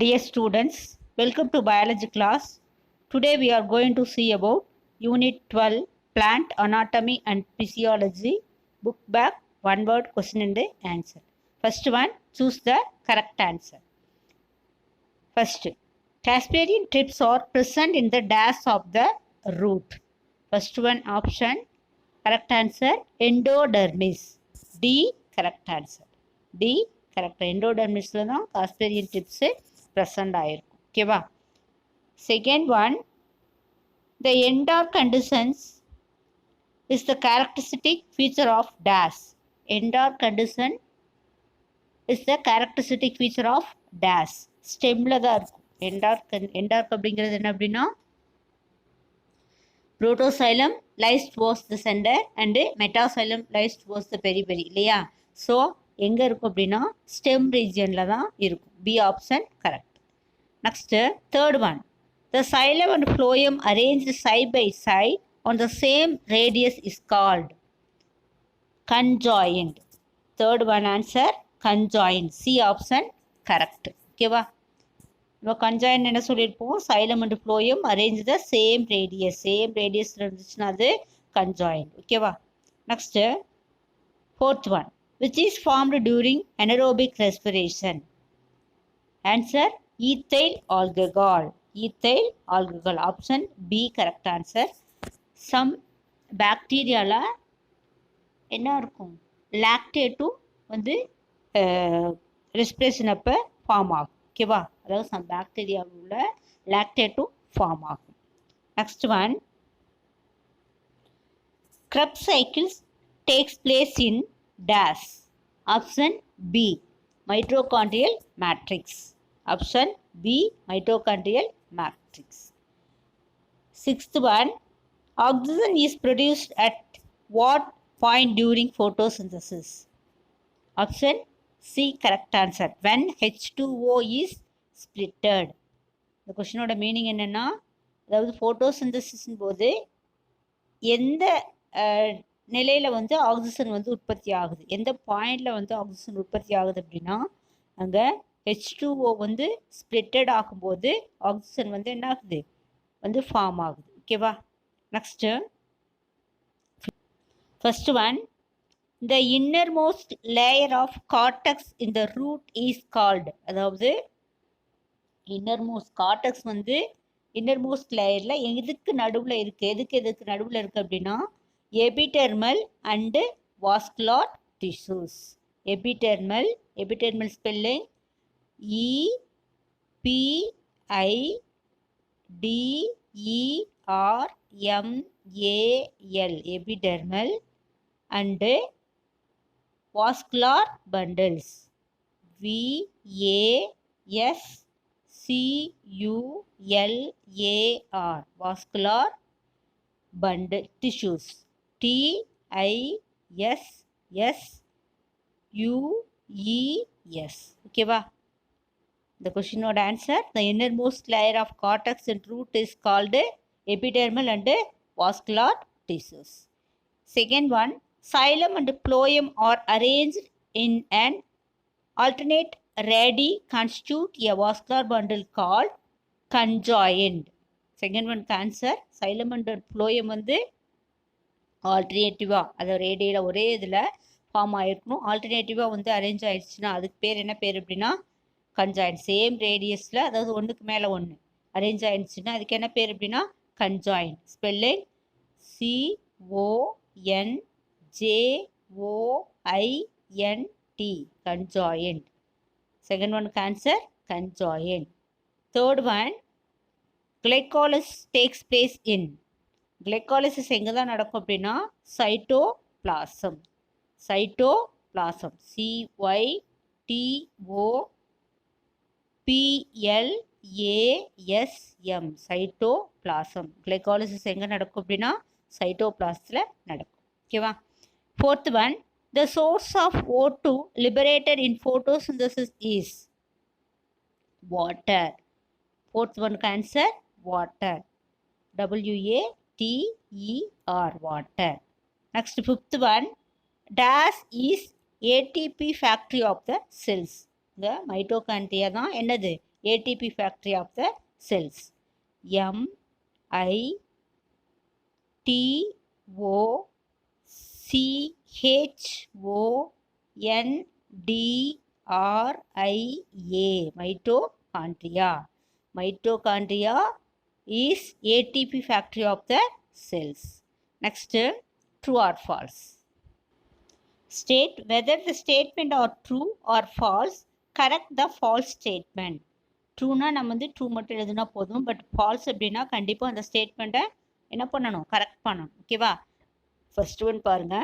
Dear students, welcome to biology class. Today we are going to see about Unit 12 Plant Anatomy and Physiology. Book back, one word question and answer. First one, choose the correct answer. First, Casparian trips are present in the dash of the root. First one option, correct answer, endodermis. D, correct answer. D, correct. Endodermisல தான் Casparian trips present ஆயிருக்கும். ஓகேவா? Second one, the endor conditions is the characteristic feature of dash. Endor condition is the characteristic feature of dash. ஸ்டெம்ல தான் இருக்கும். எண்டார்க் அப்படிங்கிறது என்ன அப்படின்னா protoxylem lies towards the centre and metaxylem lies towards the periphery இல்லையா? So எங்கே இருக்கும் அப்படின்னா stem ரீஜியனில் தான் இருக்கும். B option correct. Next third one, the xylem and phloem arranged side by side on the same radius is called conjoint. Third one answer conjoint. C option correct. ஓகேவா? நம்ம conjoin என்ன சொல்லியிருப்போம்? Xylem and phloem arrange the same radius இருந்துச்சுன்னா அது conjoin. ஓகேவா? Next fourth one, which is formed during anaerobic respiration. Answer ethyl alcohol. Ethyl alcohol option B correct answer. Some பாக்டீரியாவில் என்ன இருக்கும்? லாக்டேட்டும் வந்து ரெஸ்பிரேஷன் அப்போ ஃபார்ம் ஆகும். ஓகேவா? அதாவது சம் பாக்டீரியாவில் உள்ள லாக்டேட்டும் ஃபார்ம் ஆகும். Next one, Krebs cycles takes place in dash. Option B, mitochondrial matrix. Option B, mitochondrial matrix. Sixth one, oxygen is produced at what point during photosynthesis? Option C correct answer, when H2O is splitted. இந்த கொஸ்டினோட meaning என்னென்னா, அதாவது ஃபோட்டோசிந்தசிஸின் போது எந்த நிலையில் வந்து oxygen வந்து உற்பத்தி ஆகுது, எந்த பாயிண்டில் வந்து ஆக்சிஜன் உற்பத்தி ஆகுது அப்படின்னா அங்கே H2O வந்து ஸ்ப்ளிட்டட் ஆகும்போது ஆக்சிஜன் வந்து என்ன ஆகுது? வந்து ஃபார்ம் ஆகுது. ஓகேவா? Next first one, the innermost layer of cortex in the root is called. அதாவது இன்னர்மோஸ்ட் கார்டெக்ஸ் வந்து இன்னர்மோஸ்ட் லேயரில் எதுக்கு நடுவில் இருக்குது? எதுக்கு நடுவில் இருக்குது அப்படின்னா epidermal and vascular tissues. Epidermal spelling EPIDERMAL epidermal and vascular bundles VASCULAR vascular bundle tissues TISSUES. ஓகேவா? இந்த கொஸ்டினோட answer, the innermost layer of cortex and root is called epidermal and vascular tissues. Second one, xylem and phloem are arranged in an alternate radii constitute a vascular bundle called conjoined. Second one answer, xylem and phloem வந்து ஆல்டர்னேட்டிவாக, அதாவது ரேடியில் ஒரே இதில் form ஆகிருக்கணும். ஆல்டர்னேட்டிவாக வந்து arrange ஆகிடுச்சுன்னா அதுக்கு பேர் என்ன பேர் அப்படின்னா கன்ஜாயின். சேம் ரேடியஸில், அதாவது ஒன்றுக்கு மேலே ஒன்று அரேஞ்ச் ஆகிடுச்சுன்னா அதுக்கு என்ன பேர் அப்படின்னா conjoined. Spelling CONJOINT conjoined. Second one answer conjoined. Third one, glycolysis takes place in. glycolysis எங்கே தான் நடக்கும் அப்படின்னா சைட்டோபிளாசம். CYTOPLASM cytoplasm. glycolysis எங்கே நடக்கும் அப்படின்னா சைட்டோபிளாசத்தில் நடக்கும். ஓகேவா? Fourth one, the source of O2 liberated in photosynthesis is water. Fourth one answer water. WATER water. Next fifth one, dash is ATP factory of the cells. இந்த mitochondria தான் என்னது? ATP factory of the cells. mitochondria. Mitochondria. Mitochondria is ATP factory of the cells. Next, true or false. State whether the statement are true or false. Correct the false statement. ட்ரூனா நம்ம வந்து true மட்டும் எழுதுனா போதும். But falls அப்படின்னா கண்டிப்பாக அந்த ஸ்டேட்மெண்ட்டை என்ன பண்ணணும், கரெக்ட் பண்ணணும். ஓகேவா? ஃபர்ஸ்ட் ஒன் பாருங்க.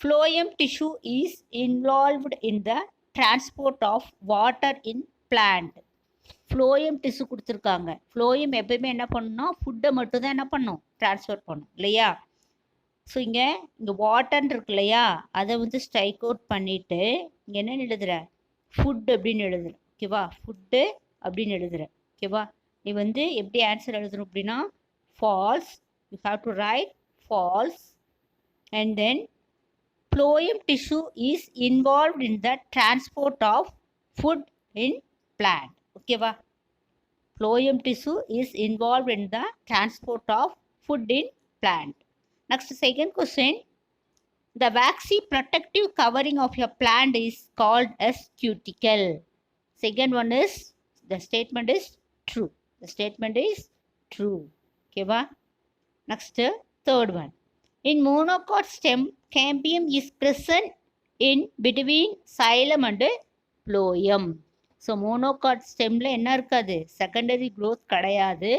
Phloem tissue is involved in the transport of water in plant. Phloem tissue கொடுத்துருக்காங்க. ஃப்ளோயம் எப்பயுமே என்ன பண்ணணும்னா ஃபுட்டை மட்டும் தான் என்ன பண்ணும், டிரான்ஸ்ஃபர் பண்ணும் இல்லையா? ஸோ இங்கே வாட்டர்ன்னு இருக்கு இல்லையா, அதை வந்து ஸ்ட்ரைக் அவுட் பண்ணிவிட்டு இங்கே என்ன எழுதுற, ஃபுட் அப்படின்னு எழுதுற. ஓகேவா? ஃபுட்டு அப்படின்னு எழுதுற. ஓகேவா? நீ வந்து எப்படி ஆன்சர் எழுதணும் அப்படின்னா false. You have to write false. And then phloem tissue is involved in the transport of food in plant. ஓகேவா? phloem tissue is involved in the transport of food in plant. Next, second question. The waxy protective covering of your plant is called as cuticle. Second one is, the statement is true. The statement is true. Okay, next, third one. In monocot stem, cambium is present in between xylem and phloem. So monocot ஸ்டெம்மில் என்ன இருக்காது, secondary growth கிடையாது.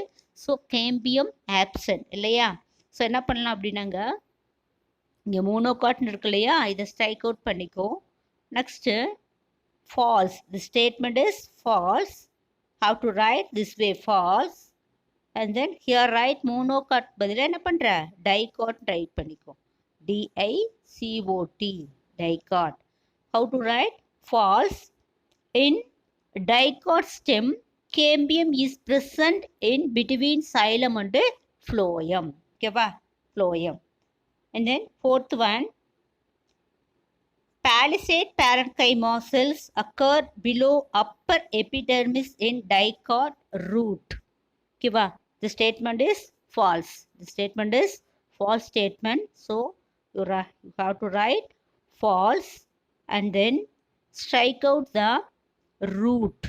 So cambium absent இல்லையா? So என்ன பண்ணலாம் அப்படின்னாங்க, இங்கே மோனோகாட்னு இருக்கு இல்லையா, இதை ஸ்ட்ரைக் அவுட் பண்ணிக்கோ. Next false. The statement is false. How to write this way, false. And then here write monocot பதிலாக என்ன பண்ணுற, டைகாட் ரைட் பண்ணிக்கோ. DICOT, dicot. How to write false. In dicot stem, cambium is present in between xylem and phloem. Okay, phloem. And then fourth one, palisade parenchyma cells occur below upper epidermis in dicot root. Okay, the statement is false. The statement is false statement. So you have to write false and then strike out the root.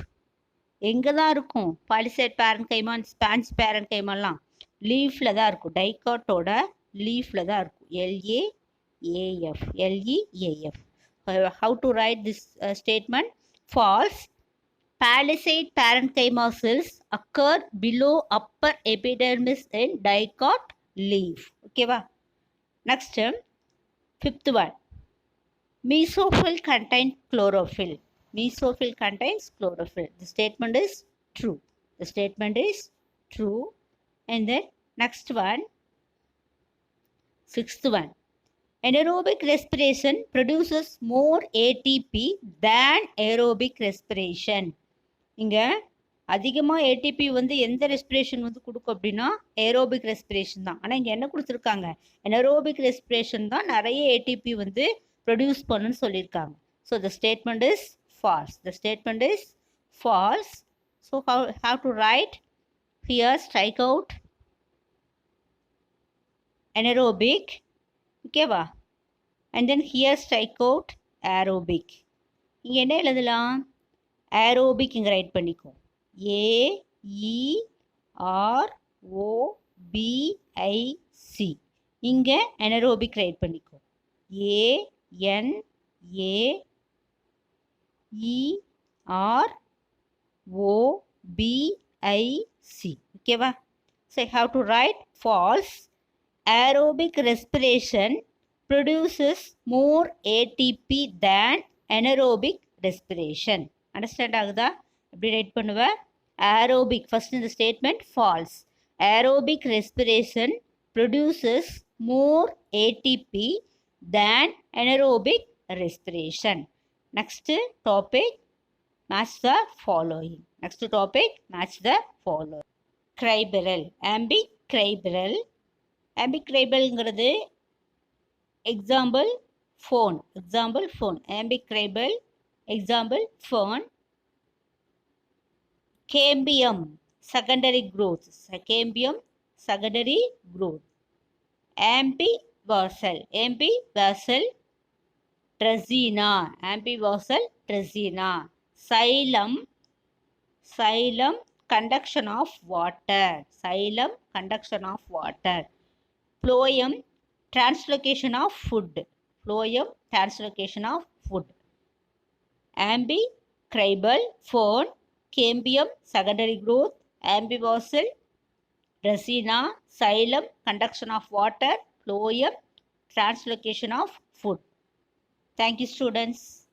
எங்கே தான் இருக்கும் palisade parenchyma, spongy பேரன்கைமாலாம் லீஃபில் தான் இருக்கும். டைகாட்டோட லீஃபில் தான் இருக்கும். LEAF. How to write this statement? False. Palisade parenchyma cells occur below upper epidermis in dicot leaf. Okay, va? Next, fifth one. Mesophyll contain chlorophyll. Mesophyll contains chlorophyll. The statement is true. The statement is true. And then next one, sixth one. Anaerobic respiration produces more ATP than aerobic respiration. இங்கே அதிகமாக ATP வந்து எந்த respiration வந்து கொடுக்கும் அப்படின்னா aerobic respiration தான். ஆனால் இங்கே என்ன கொடுத்துருக்காங்க, anaerobic respiration தான் நிறைய ATP வந்து ப்ரொடியூஸ் பண்ணுன்னு சொல்லியிருக்காங்க. So the statement is false. The statement is false. So how to write here, strike out anaerobic. Okay, va? And then here strike out aerobic. இங்கே என்ன எழுதலாம், aerobic இங்கே ரைட் பண்ணிக்கோ. AEROBIC. இங்கே anaerobic ரைட் பண்ணிக்கோ. ANAEROBIC. Okay, va? So I have to write false. Aerobic respiration produces more ATP than anaerobic respiration. Understand ஆகுதா? எப்படி right பண்ணுவ? Aerobic first in the statement false. Aerobic respiration produces more ATP than anaerobic respiration. Next topic, match the following. Next topic, match the following. Cribrel, ambicrybrel. Ambicrybrelங்கிறது example phone. Ambicrybrel example phone. Cambium, secondary growth. Cambium, secondary growth. Amphiversal, amphiversal Dracaena, amphiversal Dracaena. Xylem, xylem conduction of water. Xylem conduction of water. Phloem translocation of food. Phloem translocation of food. Ambicribal fern. Cambium secondary growth. Amphiversal Dracaena. Xylem conduction of water. Phloem translocation of food. Thank you, students.